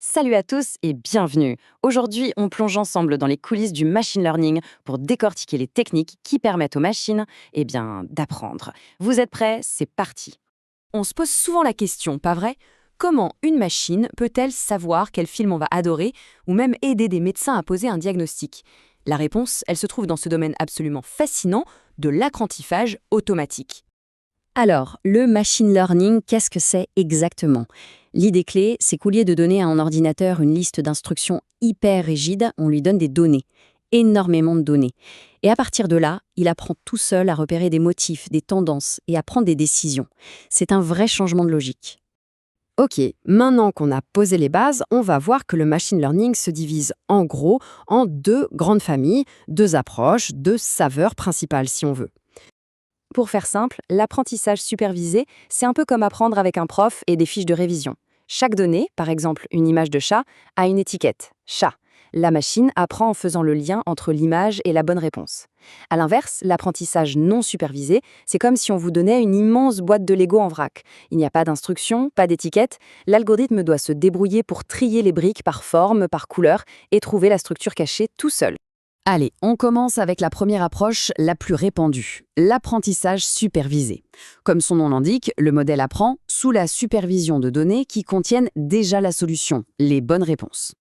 Salut à tous et bienvenue. Aujourd'hui, on plonge ensemble dans les coulisses du machine learning pour décortiquer les techniques qui permettent aux machines d'apprendre. Vous êtes prêts? C'est parti. On se pose souvent la question, pas vrai? Comment une machine peut-elle savoir quel film on va adorer ou même aider des médecins à poser un diagnostic? La réponse, elle se trouve dans ce domaine absolument fascinant de l'apprentissage automatique. Alors, le machine learning, qu'est-ce que c'est exactement? L'idée clé, c'est qu'au lieu de donner à un ordinateur une liste d'instructions hyper rigide, on lui donne des données, énormément de données. Et à partir de là, il apprend tout seul à repérer des motifs, des tendances et à prendre des décisions. C'est un vrai changement de logique. Ok, maintenant qu'on a posé les bases, on va voir que le machine learning se divise en gros en deux grandes familles, deux approches, deux saveurs principales si on veut. Pour faire simple, l'apprentissage supervisé, c'est un peu comme apprendre avec un prof et des fiches de révision. Chaque donnée, par exemple une image de chat, a une étiquette, chat. La machine apprend en faisant le lien entre l'image et la bonne réponse. À l'inverse, l'apprentissage non supervisé, c'est comme si on vous donnait une immense boîte de Lego en vrac. Il n'y a pas d'instruction, pas d'étiquette, l'algorithme doit se débrouiller pour trier les briques par forme, par couleur et trouver la structure cachée tout seul. Allez, on commence avec la première approche la plus répandue, l'apprentissage supervisé. Comme son nom l'indique, le modèle apprend sous la supervision de données qui contiennent déjà la solution, les bonnes réponses.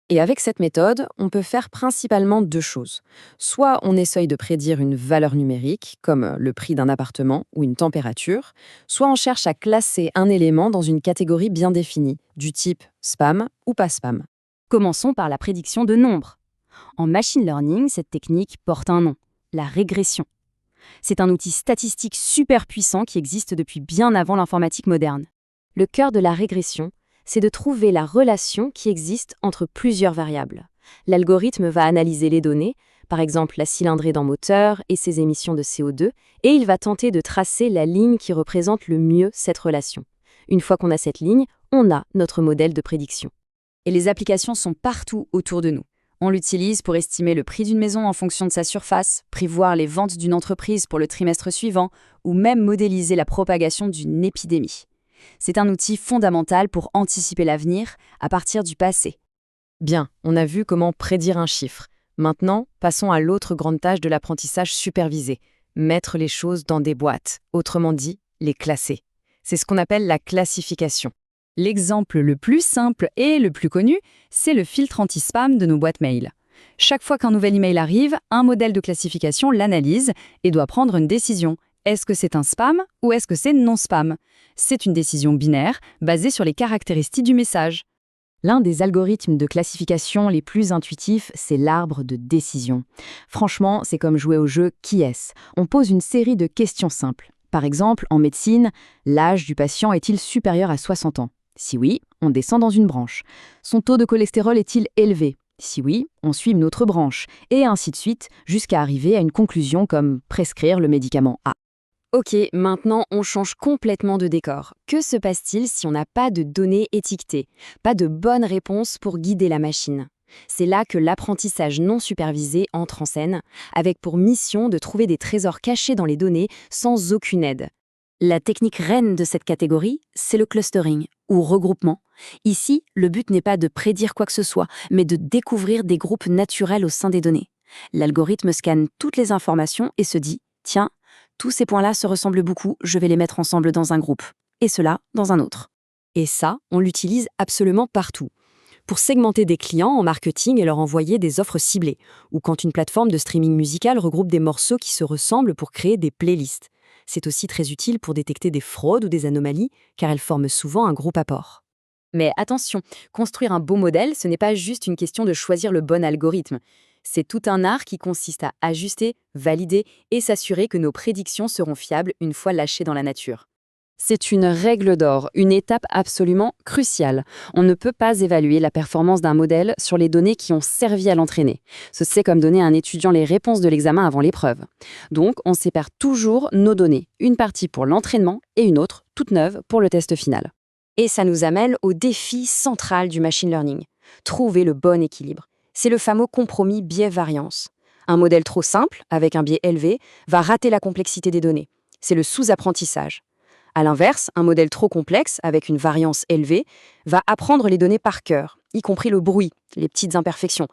Et avec cette méthode, on peut faire principalement deux choses. Soit on essaye de prédire une valeur numérique, comme le prix d'un appartement ou une température, soit on cherche à classer un élément dans une catégorie bien définie, du type spam ou pas spam. Commençons par la prédiction de nombres. En machine learning, cette technique porte un nom, la régression. C'est un outil statistique super puissant qui existe depuis bien avant l'informatique moderne. Le cœur de la régression, c'est de trouver la relation qui existe entre plusieurs variables. L'algorithme va analyser les données, par exemple la cylindrée d'un moteur et ses émissions de CO2, et il va tenter de tracer la ligne qui représente le mieux cette relation. Une fois qu'on a cette ligne, on a notre modèle de prédiction. Et les applications sont partout autour de nous. On l'utilise pour estimer le prix d'une maison en fonction de sa surface, prévoir les ventes d'une entreprise pour le trimestre suivant, ou même modéliser la propagation d'une épidémie. C'est un outil fondamental pour anticiper l'avenir à partir du passé. Bien, on a vu comment prédire un chiffre. Maintenant, passons à l'autre grande tâche de l'apprentissage supervisé, mettre les choses dans des boîtes, autrement dit, les classer. C'est ce qu'on appelle la classification. L'exemple le plus simple et le plus connu, c'est le filtre anti-spam de nos boîtes mail. Chaque fois qu'un nouvel email arrive, un modèle de classification l'analyse et doit prendre une décision. Est-ce que c'est un spam ou est-ce que c'est non spam? C'est une décision binaire basée sur les caractéristiques du message. L'un des algorithmes de classification les plus intuitifs, c'est l'arbre de décision. Franchement, c'est comme jouer au jeu Qui est-ce? On pose une série de questions simples. Par exemple, en médecine, l'âge du patient est-il supérieur à 60 ans? Si oui, on descend dans une branche. Son taux de cholestérol est-il élevé? Si oui, on suit une autre branche, et ainsi de suite, jusqu'à arriver à une conclusion comme prescrire le médicament A. Ok, maintenant on change complètement de décor. Que se passe-t-il si on n'a pas de données étiquetées, pas de bonnes réponses pour guider la machine? C'est là que l'apprentissage non supervisé entre en scène, avec pour mission de trouver des trésors cachés dans les données sans aucune aide. La technique reine de cette catégorie, c'est le clustering, ou regroupement. Ici, le but n'est pas de prédire quoi que ce soit, mais de découvrir des groupes naturels au sein des données. L'algorithme scanne toutes les informations et se dit « Tiens, tous ces points-là se ressemblent beaucoup, je vais les mettre ensemble dans un groupe, et cela dans un autre. » Et ça, on l'utilise absolument partout. Pour segmenter des clients en marketing et leur envoyer des offres ciblées, ou quand une plateforme de streaming musical regroupe des morceaux qui se ressemblent pour créer des playlists. C'est aussi très utile pour détecter des fraudes ou des anomalies, car elles forment souvent un groupe apport. Mais attention, construire un beau modèle, ce n'est pas juste une question de choisir le bon algorithme. C'est tout un art qui consiste à ajuster, valider et s'assurer que nos prédictions seront fiables une fois lâchées dans la nature. C'est une règle d'or, une étape absolument cruciale. On ne peut pas évaluer la performance d'un modèle sur les données qui ont servi à l'entraîner. C'est comme donner à un étudiant les réponses de l'examen avant l'épreuve. Donc, on sépare toujours nos données, une partie pour l'entraînement et une autre, toute neuve, pour le test final. Et ça nous amène au défi central du machine learning. Trouver le bon équilibre. C'est le fameux compromis biais-variance. Un modèle trop simple, avec un biais élevé, va rater la complexité des données. C'est le sous-apprentissage. À l'inverse, un modèle trop complexe, avec une variance élevée, va apprendre les données par cœur, y compris le bruit, les petites imperfections.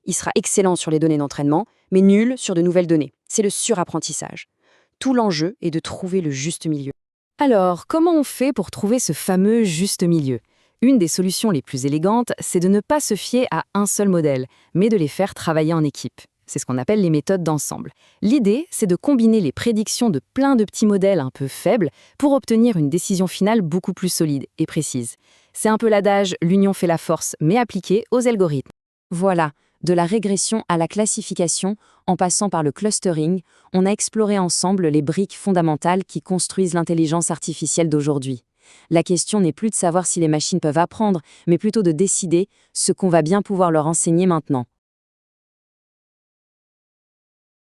Il sera excellent sur les données d'entraînement, mais nul sur de nouvelles données. C'est le surapprentissage. Tout l'enjeu est de trouver le juste milieu. Alors, comment on fait pour trouver ce fameux juste milieu? Une des solutions les plus élégantes, c'est de ne pas se fier à un seul modèle, mais de les faire travailler en équipe. C'est ce qu'on appelle les méthodes d'ensemble. L'idée, c'est de combiner les prédictions de plein de petits modèles un peu faibles pour obtenir une décision finale beaucoup plus solide et précise. C'est un peu l'adage «l'union fait la force», mais appliqué aux algorithmes. Voilà, de la régression à la classification, en passant par le clustering, on a exploré ensemble les briques fondamentales qui construisent l'intelligence artificielle d'aujourd'hui. La question n'est plus de savoir si les machines peuvent apprendre, mais plutôt de décider ce qu'on va bien pouvoir leur enseigner maintenant.